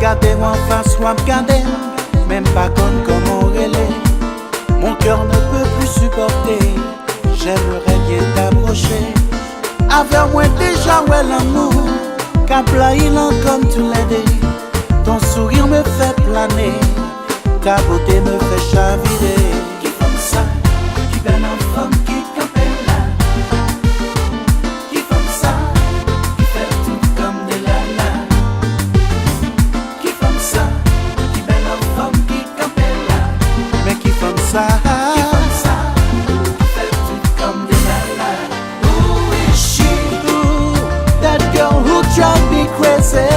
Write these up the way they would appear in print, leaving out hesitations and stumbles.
Gardez en face, soit gardez, même pas comme on relais. Mon cœur ne peut plus supporter, j'aimerais bien t'approcher. Avec moi déjà, ouais, l'amour, Capla il en comme tout l'aider. Ton sourire me fait planer, ta beauté me fait chavirer. Qui comme ça, qui belle en femme, qui campait là. Qui comme ça, qui fait tout comme des lalas. Qui comme ça, qui belle en femme, qui campait là. Mais qui comme ça, qui fait tout comme des lalas. Who is she? Ooh, that girl who drives me crazy.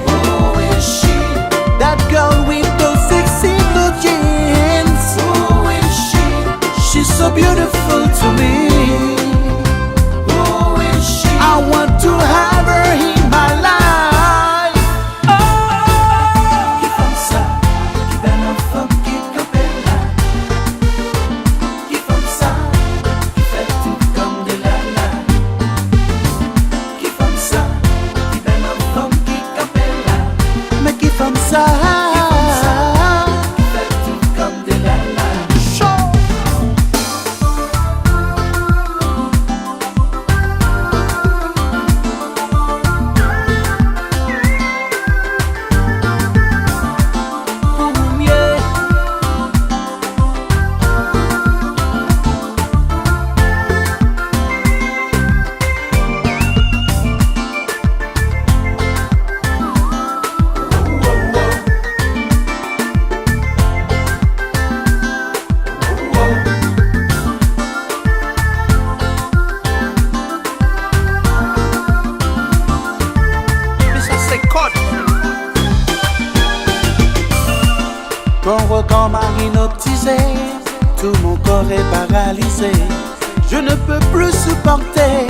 Who is she? That girl with those sexy blue jeans. Who is she? She's so beautiful to me. Who is she? I want to have her in my life. Oh, qui comme ça, qui belle en femme, qui campait là. Qui comme ça, qui fait tout comme des lalas. Qui comme ça, qui belle en femme, qui campait là. Mais qui comme ça, qui fait tout comme des lalas. Ton regard m'a hypnotisé, tout mon corps est paralysé. Je ne peux plus supporter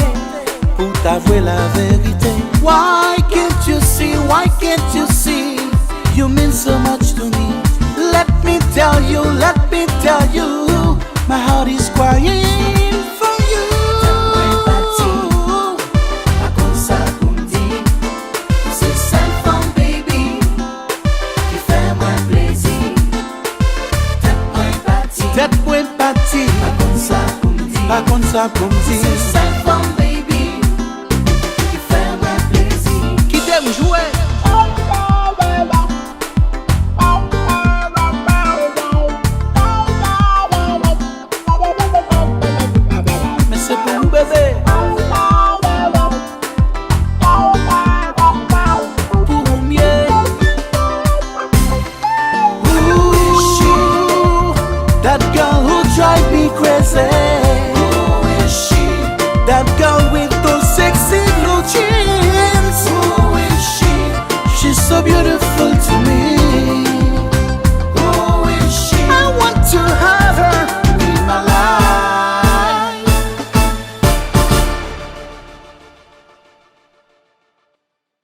pour t'avouer la vérité. Why can't you see, why can't you see? You mean so much to me. Let me tell you, my heart is crying for you. Tête point parti, pas comme ça pour me dire. C'est ça, femme, baby, qui fait moi plaisir. Qui t'aime jouer? Mais c'est pour nous, bébé. Pour mieux. That girl who drives me crazy. Who is she? That girl with those sexy blue jeans. Who is she? She's so beautiful to me.